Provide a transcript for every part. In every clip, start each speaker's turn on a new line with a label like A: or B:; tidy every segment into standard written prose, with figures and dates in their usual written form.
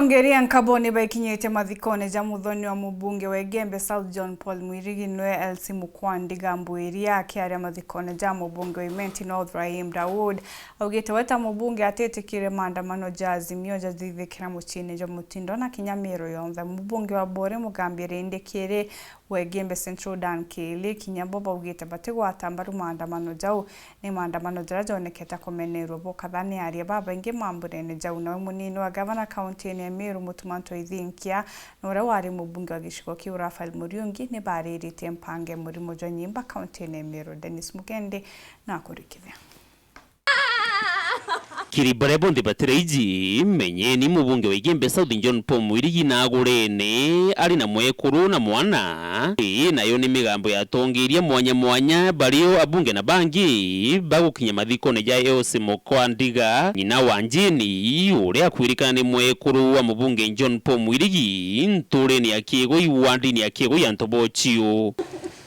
A: ATONGERIA nkaboni baikinyete mathikone ja muthoni wa mubunge wa Gembe South JOHNPAUL mwirigi nwe LC Mukwandiga Mbwiria akiaria mathikone ja mubunge wa Imenti North Rahim Dawood augite weta mubunge atitikiria maandamano ja AZIMIO ja thithikira muchini ja mutindo na kinyamiro yonthe mubunge wa Bore mugambire indikire wa Gembe Central Dan Kili kinyambo baugite batigwata mbaru maandamano jau ni maandamano jara joneketa komenerwo bokathani aria baba ingi mamburene jau na munini wa governor county ni MERU mutumanto ithinkia nore wari mubunge wa gishiko ki Rafael Muriungi ni baririte mpange murimo jo nyimba county ni MERU Dennis Mugende na kurikithia
B: kiribare bonde batereiji menye ni mubunge wa Gembe South JOHNPAUL mwirigi na agurene ari na mwekuru na mwana nayo ni migambo ya ATONGERIA mwanya bario abunge na bangi bagukinya mathikone ja LC Mukwandiga nyina wanjini uria akwirikana ni mwekuru wa mubunge JOHNPAUL mwirigi nture ni akigo iwandi ni akigo ya ntobochio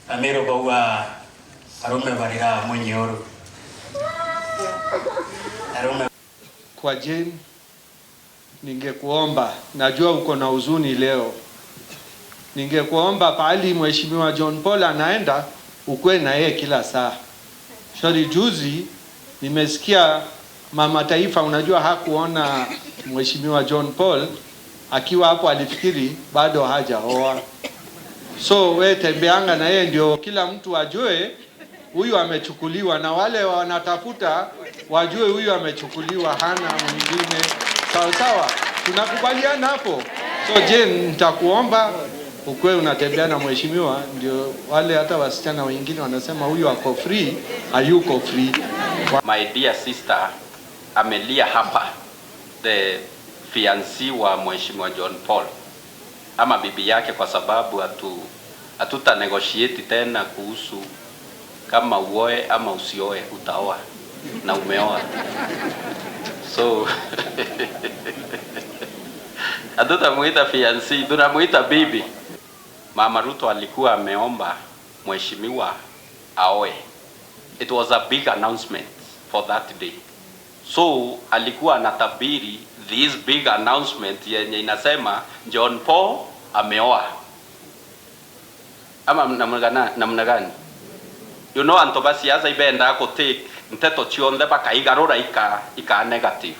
C: amero bawa arume barira mwenyeoro
D: kwa Jane, ningekuomba, najua uko na huzuni leo, ningekuomba pahali mheshimiwa JOHNPAUL anaenda ukwe na yeye kila saa. Shori juzi nimesikia mama taifa, unajua hakuona mheshimiwa JOHNPAUL akiwa hapo, alifikiri bado hajaoa. So we tembeanga na yeye ndio kila mtu ajue huyu amechukuliwa, na wale wanatafuta wajue huyu amechukuliwa, hana mwingine. Sawa sawa, tunakubaliana hapo. So Jane, nitakuomba ukwe unatembea na mheshimiwa, ndio wale hata wasichana wengine wanasema huyu ako free, hayuko free.
E: My dear sister amelia hapa, the fiancé wa mheshimiwa JOHNPAUL ama bibi yake, kwa sababu hatuta negotiate tena kuhusu kama uoe ama usioe, utaoa na umeoa. So hatutamuita fiancé, tunamuita bibi. Mama Ruto alikuwa ameomba mheshimiwa aoe. It was a big announcement for that day. So alikuwa anatabiri this big announcement yenye inasema JOHNPAUL ameoa. Ama namna gani? You know, antobasi aza ibenda ko take nteto chionde bakaigarura ika negative.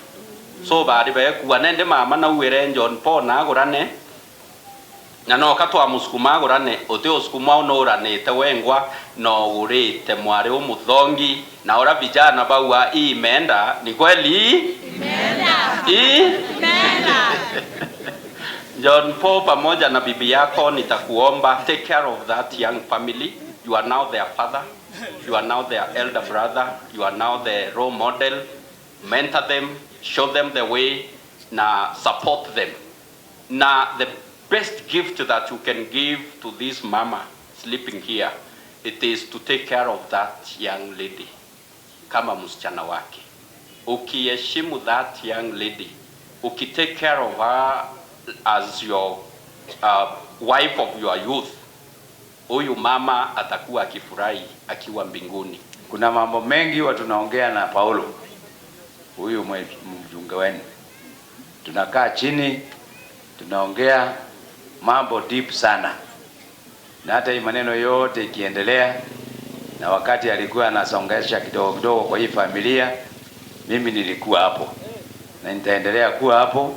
E: So bari be kuanende mama na uwere JOHNPAUL na agurane na no katwa muskuma agurane ote oskuma onorane tewengwa no urite mware umuthongi na ora vijana baua imeenda ni kweli imeenda JOHNPAUL pamoja na bibi yako nitakuomba take care of that young family. You are now their father, you are now their elder brother, you are now the role model. Mentor them, show them the way, na support them. Na the best gift that you can give to this mama sleeping here, it is to take care of that young lady kama msichana wake. Ukiheshimu that young lady, ukitake care of her as your wife of your youth, huyu mama atakuwa akifurahi akiwa mbinguni.
F: Kuna mambo mengi wa tunaongea na Paulo, huyu mjunge wenu. Tunakaa chini, tunaongea mambo deep sana. Na hata hii maneno yote ikiendelea, na wakati alikuwa anasongesha kidogo kidogo kwa hii familia, mimi nilikuwa hapo. Na nitaendelea kuwa hapo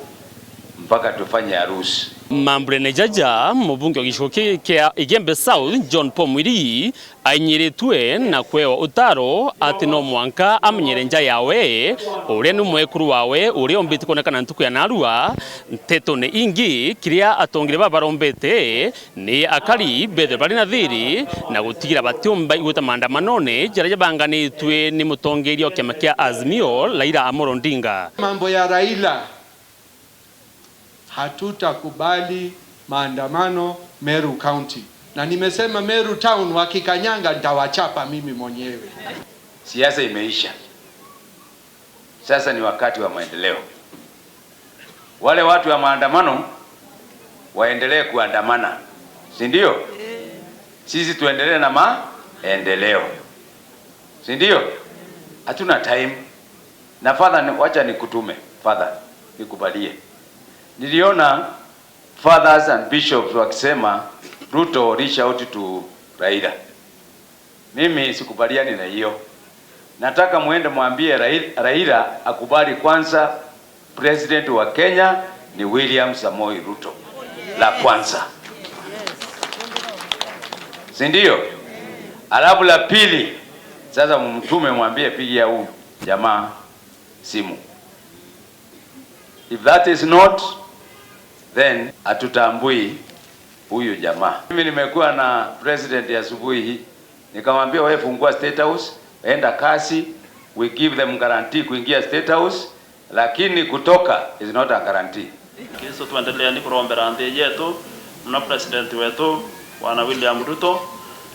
F: mpaka tufanye harusi.
B: Mambrene jaja mubunge wa gishiko kia Gembe South JOHNPAUL mwirigi ainyiritwe na kwewa utaro ati no mwanka amenyerenja yawe uria ni mwekuru wawe uria ombiti konekana ntuku ya narua nteto ne ingi kiria atongire babarombete ni akari bethe bari na thiri na gutigira batiomba igweta maandamanone jaraja banganitwe ni mutongeria kiama kia AZIMIO Raila Amolo Odinga.
D: Mambo ya Raila, hatutakubali maandamano Meru County. Na nimesema Meru Town wakikanyanga nitawachapa mimi mwenyewe.
F: Siasa imeisha. Sasa ni wakati wa maendeleo. Wale watu wa maandamano waendelee kuandamana. Si ndio? Sisi tuendelee na maendeleo. Si ndio? Hatuna time. Na father, wacha nikutume. Father, nikubalie. niliona fathers and bishops wakisema Ruto reach out to Raila. Mimi sikubaliani na hiyo. Nataka muende mwambie Raila akubali kwanza president wa Kenya ni William Samoei Ruto. La kwanza. Si ndio? Alafu la pili, sasa mtume mwambie pigia huu jamaa simu. If that is not, then hatutambui huyu jamaa. Mimi nimekuwa na president ya asubuhi hii, nikamwambia wewe fungua State House, enda kasi, we give them guarantee kuingia State House, lakini kutoka is not a guarantee.
G: Kristo tuendelea ni kurombera nthi yetu na president wetu wana William Ruto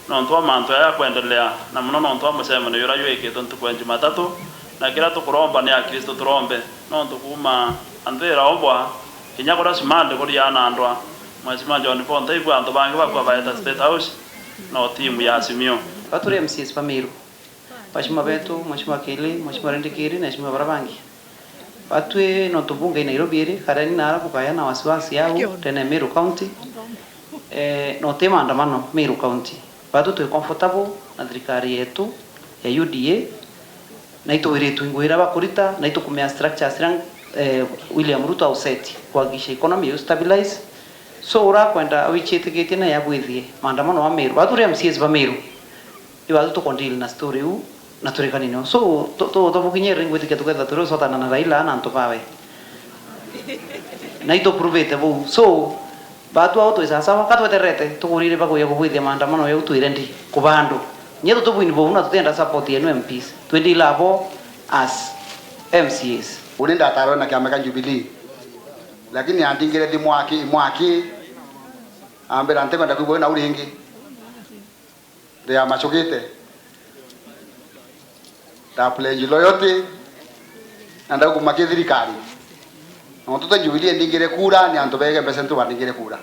G: na ntwa manto ya kuendelea na mnono ntwa musema ni yura yeke tontu kwa Jumatatu na kila tukuromba ni ya Kristo turombe no tukuma andera obwa kinya kora simande kuri yana andwa mwazima John Paul ntaigwa anto bangi bakwa baeta State House no timu ya AZIMIO
H: Baturi MCS pa MERU Mheshimiwa wetu Mheshimiwa Kili Mheshimiwa Rendikiri na Mheshimiwa Barabangi Batwe no tubunge Nairobi ri karani na arabu kaya na wasiwasi yao tena MERU County no tema maandamano MERU County bado tu comfortable na thirikari yetu ya UDA na ito wiretu ngwira bakurita na ito kumea structure sirang William Ruto auseti kuhakikisha economy yo stabilize so ura kwenda awichetekete na yabwithie maandamano wa MERU bado MCS ba MERU ibado to kondil na story u na turikani no so to bukinyere ngwithike tuketha turo sotana na Raila na ntopawe na ito prove bo so batu auto sasa wakati weterete tukurire bakuya kubwithia maandamano ya utwirendi kubandu nyeto tubwini bo una tutenda support yenu MPs twendi labo as MCS
I: ulinda ataro na kiama kan Jubilee lakini andingire di mwaki ambera nteko ndakubo na ulingi de amachogete ta pledge loyalty anda kumake thirikari no tuta Jubilee ndingire kura ni anto bege pesentu bandingire kura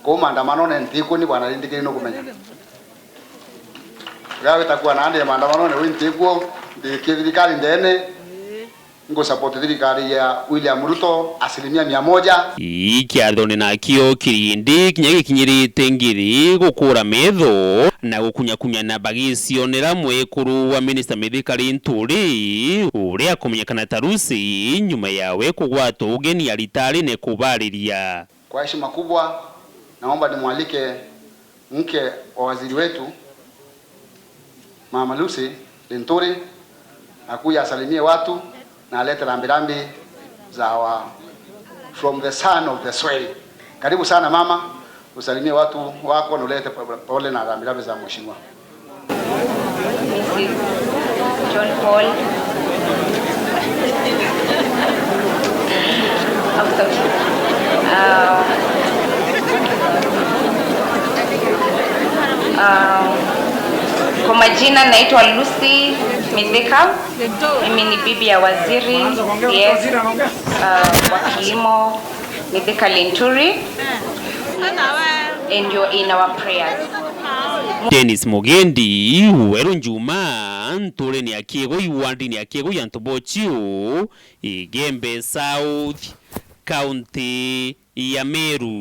I: ko maandamano ne ntiko ni bwana ndingire no kumenya gawe takuwa na ande maandamano ne wintiko de thirikari ndene ngo support thirikari ya William Ruto 100%.
B: Ikiathone nakio kirindi kinyagi kinyirite ngiri gukura metho na gukunyakunya na bagicionera mwekuru wa minister Mithikari Nturi uria kumenyekana tarusi nyuma yawe kugwata ugeni alitari ne kubariria.
I: Kwa heshima kubwa naomba nimwalike mke wa waziri wetu Mama Lucy Nturi akuja asalimie watu na alete rambirambi za from the son of the soil. Karibu sana mama, usalimie watu wako na ulete pole na rambirambi za mheshimiwa.
J: Mrs. John Paul. Kwa majina naitwa Lucy Mithika. Mimi ni bibi ya waziri wa kilimo Mithikari Nturi. And you're in our prayers.
B: Dennis Mugendi Weru Njuma Nturi ni akiego iwandi ni akiego yantobochio Igembe South County ya Meru.